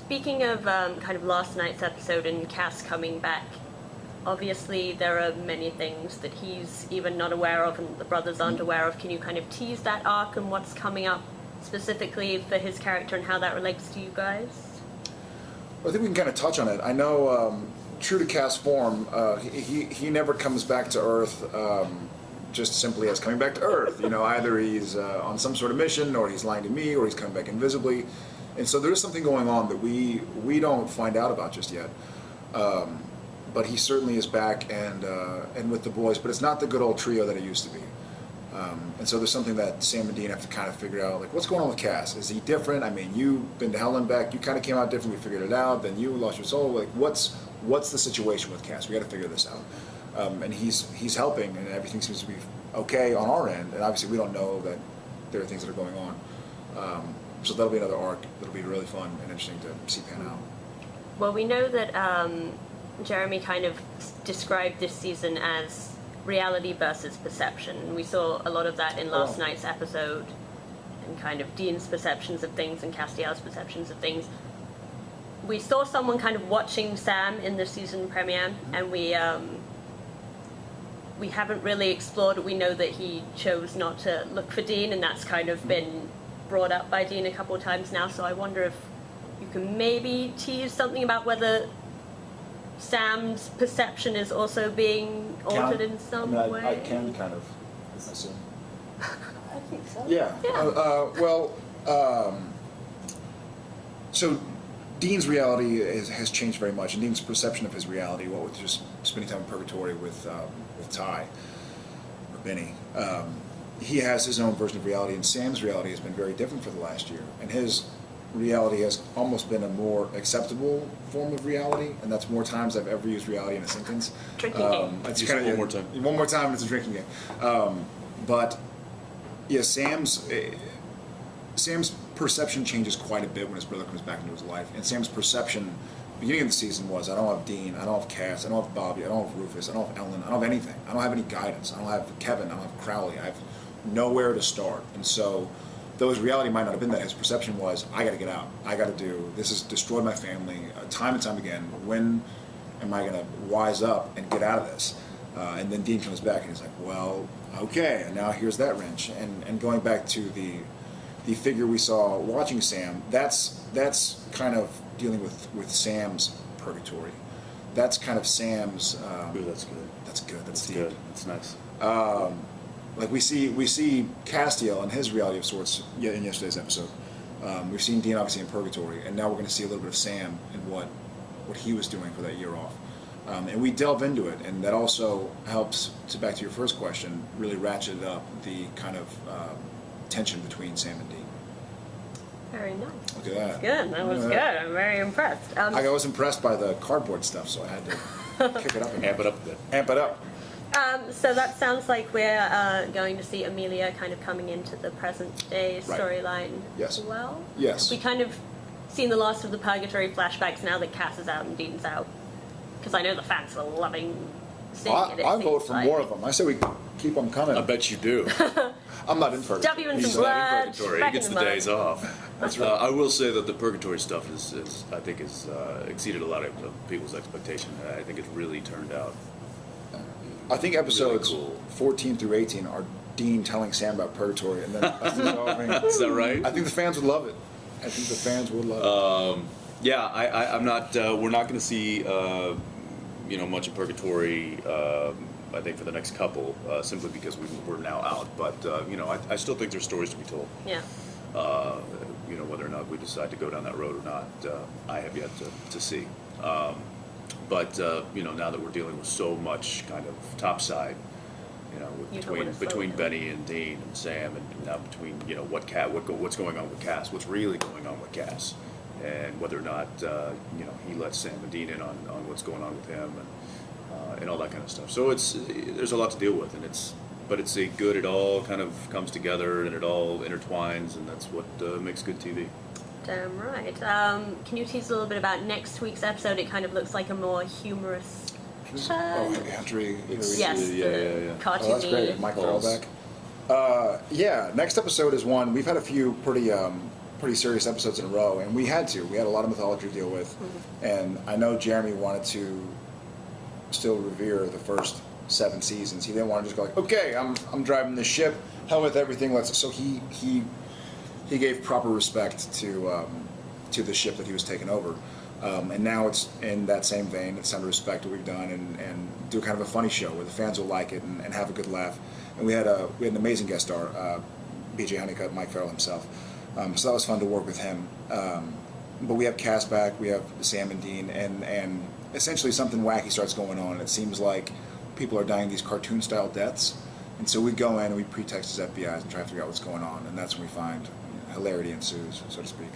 Speaking of kind of last night's episode and Cass coming back, obviously there are many things that he's even not aware of and the brothers aren't aware of. Can you kind of tease that arc and what's coming up specifically for his character and how that relates to you guys? Well, I think we can kind of touch on it. I know, true to Cass' form, he never comes back to Earth just simply as coming back to Earth. You know, either he's on some sort of mission, or he's lying to me, or he's coming back invisibly. And so there is something going on that we don't find out about just yet. But he certainly is back and with the boys. But it's not the good old trio that it used to be. And so there's something that Sam and Dean have to kind of figure out, like, what's going on with Cass? Is he different? I mean, you've been to hell and back. You kind of came out different. We figured it out. Then you lost your soul. Like, what's the situation with Cass? We got to figure this out. And he's helping, and everything seems to be okay on our end. And obviously, we don't know that there are things that are going on. So that'll be another arc that'll be really fun and interesting to see pan out. Well, we know that Jeremy kind of described this season as reality versus perception. We saw a lot of that in last night's episode, and kind of Dean's perceptions of things and Castiel's perceptions of things. We saw someone kind of watching Sam in the season premiere, and we haven't really explored it. We know that he chose not to look for Dean, and that's kind of been brought up by Dean a couple of times now, so I wonder if you can maybe tease something about whether Sam's perception is also being altered in some way. I can kind of assume. I think so. Yeah. So Dean's reality has changed very much, and Dean's perception of his reality, what with just spending time in Purgatory with Ty or Benny, he has his own version of reality, and Sam's reality has been very different for the last year, and his reality has almost been a more acceptable form of reality, and that's more times I've ever used reality in a sentence. Drinking game. It's kind of one more time. One more time, and it's a drinking game. But yeah, Sam's perception changes quite a bit when his brother comes back into his life, and Sam's perception beginning of the season was, I don't have Dean, I don't have Cass, I don't have Bobby, I don't have Rufus, I don't have Ellen, I don't have anything. I don't have any guidance. I don't have Kevin, I don't have Crowley. I have nowhere to start. And so, though his reality might not have been that, his perception was, I got to get out. I got to do, this has destroyed my family time and time again. When am I going to wise up and get out of this? And then Dean comes back and he's like, well, okay, and now here's that wrench. And going back to the figure we saw watching Sam, that's kind of dealing with Sam's purgatory. That's kind of Sam's. Ooh, that's good. That's good. That's deep. Good. That's nice. Like we see Castiel and his reality of sorts in yesterday's episode. We've seen Dean obviously in Purgatory, and now we're going to see a little bit of Sam and what he was doing for that year off. And we delve into it, and that also helps, to back to your first question, really ratchet up the kind of tension between Sam and Dean. Very nice. Look at that. Good. That was good. I'm very impressed. I was impressed by the cardboard stuff, so I had to kick it up. Amp it up a bit. Amp it up. So that sounds like we're going to see Amelia kind of coming into the present day storyline as well. Yes. We kind of seen the last of the Purgatory flashbacks now that Cass is out and Dean's out. Because I know the fans are loving seeing it. I vote for more of them. I say we keep them coming. I bet you do. I'm not in Purgatory. Stuff you in He's some not in blood. Purgatory. He gets the days off. That's right. I will say that the Purgatory stuff I think has exceeded a lot of people's expectation. I think it's really turned out. I think episodes really cool. 14 through 18 are Dean telling Sam about Purgatory, and then Is that right? I think the fans would love it. I think the fans would love it. Yeah, I'm not. We're not going to see much of Purgatory. I think for the next couple, simply because we're now out. But I still think there's stories to be told. Yeah. Whether or not we decide to go down that road or not, I have yet to see. But now that we're dealing with so much kind of topside, between Benny and Dean and Sam, and now between what's going on with Cass, what's really going on with Cass, and whether or not he lets Sam and Dean in on what's going on with him, and all that kind of stuff. So there's a lot to deal with, but it's a good. It all kind of comes together and it all intertwines, and that's what makes good TV. Damn right. Can you tease a little bit about next week's episode? It kind of looks like a more humorous turn. Entry. Yes, yeah. Cartoony. Oh, that's great. Mike Farrell back. Next episode is one we've had a few pretty pretty serious episodes in a row, and we had to. We had a lot of mythology to deal with, and I know Jeremy wanted to still revere the first 7 seasons. He didn't want to just go like, okay, I'm driving this ship, hell with everything. Let's. So he gave proper respect to the ship that he was taking over. And now it's in that same vein. It's time to respect what we've done and do kind of a funny show where the fans will like it and have a good laugh. And we had an amazing guest star, BJ Honeycutt, Mike Farrell himself. So that was fun to work with him. But we have Cass back, we have Sam and Dean, and essentially something wacky starts going on. It seems like people are dying these cartoon-style deaths. And so we go in and we pretext as FBIs and try to figure out what's going on. And that's when we find hilarity ensues, so to speak.